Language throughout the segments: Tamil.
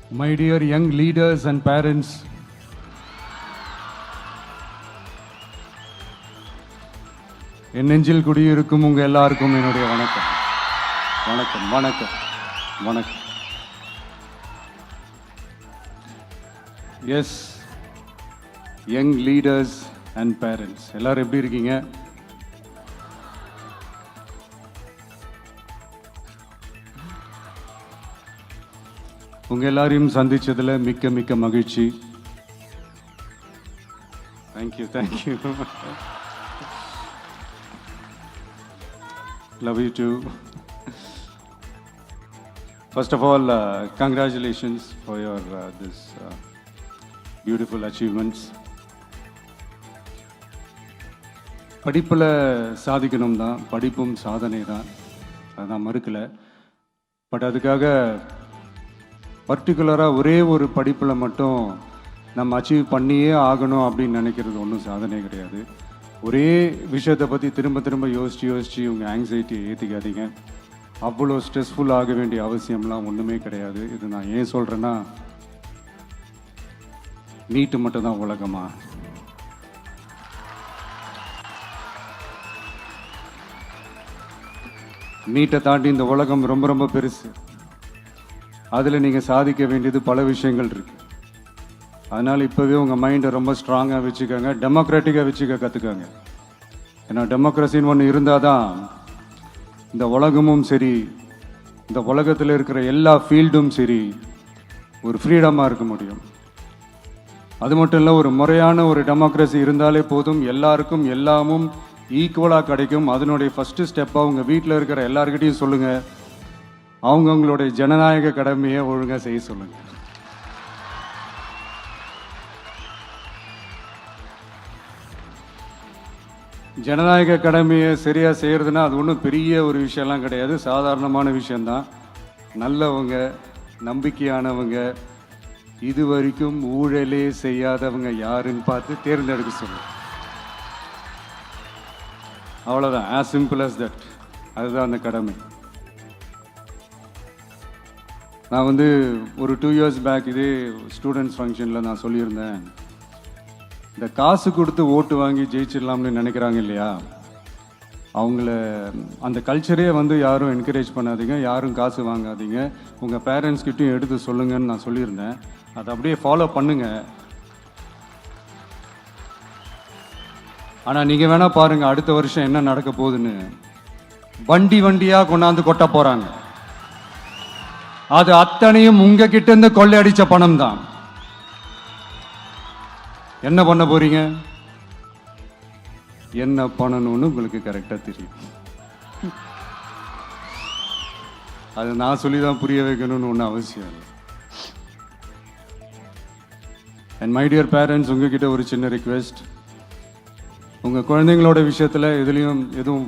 My dear young leaders and parents, என் நெஞ்சில் குடியிருக்கும் உங்க எல்லாருக்கும் என்னுடைய வணக்கம் வணக்கம் வணக்கம் வணக்கம். Yes, young leaders and parents எல்லாரும் எப்படி இருக்கீங்க? உங்க எல்லாரையும் சந்திச்சதுல மிக்க மிக்க மகிழ்ச்சி. Thank you thank you. Love you too. First of all, congratulations for your this beautiful achievements. படிப்பில் சாதிக்கணும் தான், படிப்பும் சாதனை தான், அதான் மறுக்கலை. பட் அதுக்காக பர்டிகுலராக ஒரே ஒரு படிப்பில் மட்டும் நம்ம அச்சீவ் பண்ணியே ஆகணும் அப்படின்னு நினைக்கிறது ஒன்றும் சாதனை கிடையாது. ஒரே விஷயத்தை பற்றி திரும்ப திரும்ப யோசித்து உங்கள் ஆங்ஸைட்டியை ஏற்றிக்காதீங்க. அவ்வளோ ஸ்ட்ரெஸ்ஃபுல் ஆக வேண்டிய அவசியம்லாம் ஒன்றுமே கிடையாது. இது நான் ஏன் சொல்கிறேன்னா, நீட்டு மட்டும்தான் உலகமா? நீட்டை தாண்டி இந்த உலகம் ரொம்ப ரொம்ப பெருசு. அதில் நீங்கள் சாதிக்க வேண்டியது பல விஷயங்கள் இருக்குது. அதனால் இப்போவே உங்கள் மைண்டை ரொம்ப ஸ்ட்ராங்காக வச்சுக்கோங்க, டெமோக்ராட்டிக்காக வச்சுக்க கற்றுக்கோங்க. ஏன்னா டெமோக்ரஸின்னு ஒன்று இருந்தால் தான் இந்த உலகமும் சரி, இந்த உலகத்தில் இருக்கிற எல்லா ஃபீல்டும் சரி, ஒரு ஃப்ரீடமாக இருக்க முடியும். அது மட்டும் இல்லை, ஒரு முறையான ஒரு டெமோக்ரஸி இருந்தாலே போதும், எல்லாருக்கும் எல்லாமும் ஈக்குவலாக கிடைக்கும். அதனுடைய ஃபஸ்ட்டு ஸ்டெப்பாக உங்கள் வீட்டில் இருக்கிற எல்லாருக்கிட்டையும் சொல்லுங்கள், அவங்கவுங்களுடைய ஜனநாயக கடமையை ஒழுங்காக செய்ய சொல்லுங்கள். ஜனநாயக கடமையை சரியாக செய்கிறதுனா அது ஒன்றும் பெரிய ஒரு விஷயம்லாம் கிடையாது, சாதாரணமான விஷயந்தான். நல்லவங்க, நம்பிக்கையானவங்க, இது வரைக்கும் ஊழலே செய்யாதவங்க யாருன்னு பார்த்து தேர்ந்தெடுக்க சொல்லுங்கள். அவ்வளோதான், ஆஸ் சிம்பிள் அஸ் தட். அதுதான் அந்த கடமை. நான் ஒரு 2 years பேக் இதே ஸ்டூடெண்ட்ஸ் ஃபங்க்ஷனில் நான் சொல்லியிருந்தேன், இந்த காசு கொடுத்து ஓட்டு வாங்கி ஜெயிச்சிடலாம்னு நினைக்கிறாங்க இல்லையா, அவங்கள அந்த கல்ச்சரே யாரும் என்கரேஜ் பண்ணாதீங்க, யாரும் காசு வாங்காதீங்க, உங்கள் பேரண்ட்ஸ்கிட்டையும் எடுத்து சொல்லுங்கன்னு நான் சொல்லியிருந்தேன். அதை அப்படியே ஃபாலோ பண்ணுங்க. ஆனால் நீங்கள் வேணால் பாருங்கள், அடுத்த வருஷம் என்ன நடக்க போகுதுன்னு. வண்டி வண்டியாக கொண்டாந்து கொட்ட போகிறாங்க. அது அத்தனையும் உங்ககிட்ட இருந்து கொள்ளையடிச்ச பணம் தான். என்ன பண்ண போறீங்க? என்ன பண்ணணும்னு உங்களுக்கு கரெக்டாக தெரியும். அது நான் சொல்லி தான் புரிய வைக்கணும்னு ஒன்றும் அவசியம் இல்லை. அண்ட் மை டியர் பேரண்ட்ஸ், உங்ககிட்ட ஒரு சின்ன ரிக்வெஸ்ட். உங்கள் குழந்தைங்களோட விஷயத்தில் எதுவும்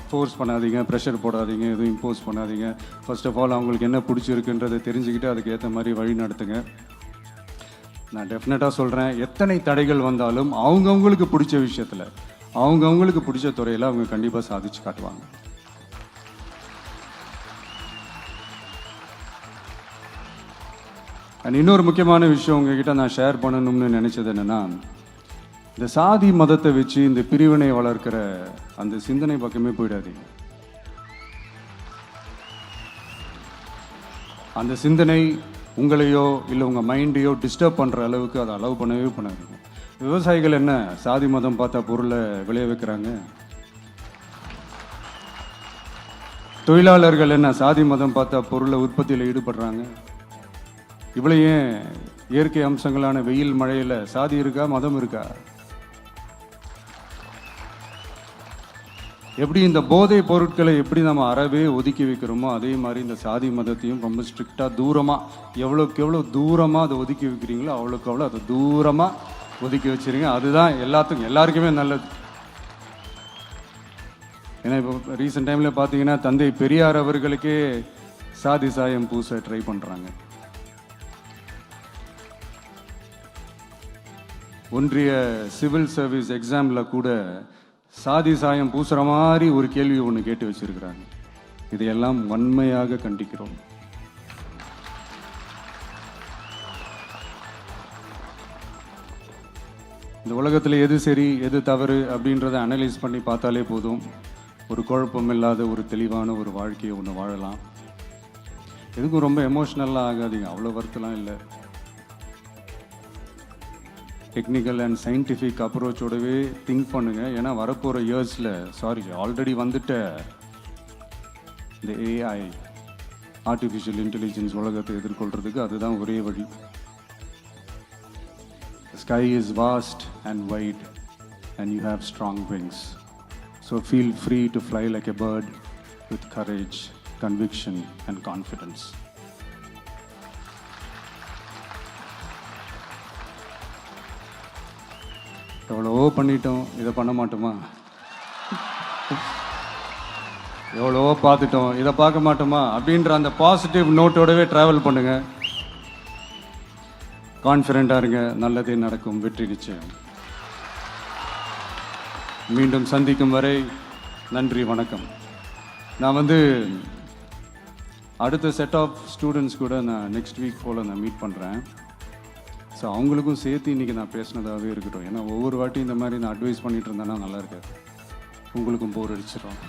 ஃபோர்ஸ் பண்ணாதீங்க, ப்ரெஷர் போடாதீங்க, எதுவும் இம்போஸ் பண்ணாதீங்க. ஃபர்ஸ்ட் ஆஃப் ஆல் அவங்களுக்கு என்ன பிடிச்சிருக்குன்றதை தெரிஞ்சுக்கிட்டு அதுக்கு ஏற்ற மாதிரி வழி நடத்துங்க. நான் டெஃபினட்டாக சொல்கிறேன், எத்தனை தடைகள் வந்தாலும் அவங்கவுங்களுக்கு பிடிச்ச விஷயத்தில், அவங்கவுங்களுக்கு பிடிச்ச துறையில் அவங்க கண்டிப்பாக சாதிச்சு காட்டுவாங்க. அண்ட் இன்னொரு முக்கியமான விஷயம் உங்ககிட்ட நான் ஷேர் பண்ணணும்னு நினச்சது என்னென்னா, இந்த சாதி மதத்தை வச்சு இந்த பிரிவினை வளர்க்கிற அந்த சிந்தனை பக்கமே போயிடாதீங்க. அந்த சிந்தனை உங்களையோ இல்லை உங்கள் மைண்டையோ டிஸ்டர்ப் பண்ணுற அளவுக்கு அதை அலோவ் பண்ணவே பண்ணாதீங்க. விவசாயிகள் என்ன சாதி மதம் பார்த்தா பொருளை விளைய வைக்கிறாங்க? தொழிலாளர்கள் என்ன சாதி மதம் பார்த்தா பொருளை உற்பத்தியில் ஈடுபடுறாங்க? இவ்வளோ ஏன் இயற்கை அம்சங்களான வெயில் மழையில் சாதி இருக்கா, மதம் இருக்கா? எப்படி இந்த போதை பொருட்களை எப்படி நம்ம அறவே ஒதுக்கி வைக்கிறோமோ, அதே மாதிரி இந்த சாதி மதத்தையும் ரொம்ப ஸ்ட்ரிக்டாக தூரமாக, எவ்வளோக்கு எவ்வளோ தூரமாக அதை ஒதுக்கி வைக்கிறீங்களோ அவ்வளோக்கு எவ்வளோ அதை தூரமாக ஒதுக்கி வச்சுருங்க. அதுதான் எல்லாருக்குமே நல்லது. ஏன்னா இப்போ ரீசெண்ட் டைமில் பார்த்தீங்கன்னா தந்தை பெரியார் அவர்களுக்கே சாதி சாயம் பூச ட்ரை பண்ணுறாங்க. ஒன்றிய சிவில் சர்வீஸ் எக்ஸாமில் கூட சாதி சாயம் பூசுகிற மாதிரி ஒரு கேள்வி ஒன்று கேட்டு வச்சிருக்கிறாங்க. இதையெல்லாம் வன்மையாக கண்டிக்கிறோம். இந்த உலகத்தில் எது சரி எது தவறு அப்படின்றத அனலைஸ் பண்ணி பார்த்தாலே போதும். ஒரு குழப்பம் இல்லாத ஒரு தெளிவான ஒரு வாழ்க்கையை ஒன்று வாழலாம். எதுக்கும் ரொம்ப எமோஷ்னலாக ஆகாதீங்க, அவ்வளோ வருத்தலாம் இல்லை. டெக்னிக்கல் அண்ட் சயின்டிஃபிக் அப்ரோச்சோடவே திங்க் பண்ணுங்கள். ஏன்னா வரப்போகிற இயர்ஸில் ஆல்ரெடி வந்துட்ட இந்த ஏஐ ஆர்டிஃபிஷியல் இன்டெலிஜென்ஸ் உலகத்தை எதிர்கொள்கிறதுக்கு அதுதான் ஒரே வழி. Sky is vast and wide and you have strong wings. So feel free to fly like a bird with courage, conviction and confidence. எவ்வளவோ பண்ணிட்டோம், இதை பண்ண மாட்டோமா? எவ்வளவோ பார்த்துட்டோம், இதை பார்க்க மாட்டோமா அப்படின்ற அந்த பாசிட்டிவ் நோட்டோடவே ட்ராவல் பண்ணுங்கள். கான்ஃபிடென்ட்டாக இருங்க, நல்லதே நடக்கும், வெற்றி நிச்சயம். மீண்டும் சந்திக்கும் வரை நன்றி, வணக்கம். நான் அடுத்த செட் ஆஃப் ஸ்டூடெண்ட்ஸ் கூட நான் நெக்ஸ்ட் வீக் போல் நான் மீட் பண்ணுறேன். ஸோ அவங்களுக்கும் சேர்த்து இன்றைக்கி நான் பேசினதாகவே இருக்கட்டும். ஏன்னா ஒவ்வொரு வாட்டியும் இந்த மாதிரி நான் அட்வைஸ் பண்ணிகிட்டு இருந்தேன்னா நல்லா இருக்காது, உங்களுக்கும் போர் அடிச்சிடும்.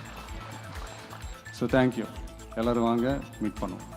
ஸோ தேங்க்யூ, எல்லோரும் வாங்க, மீட் பண்ணுவோம்.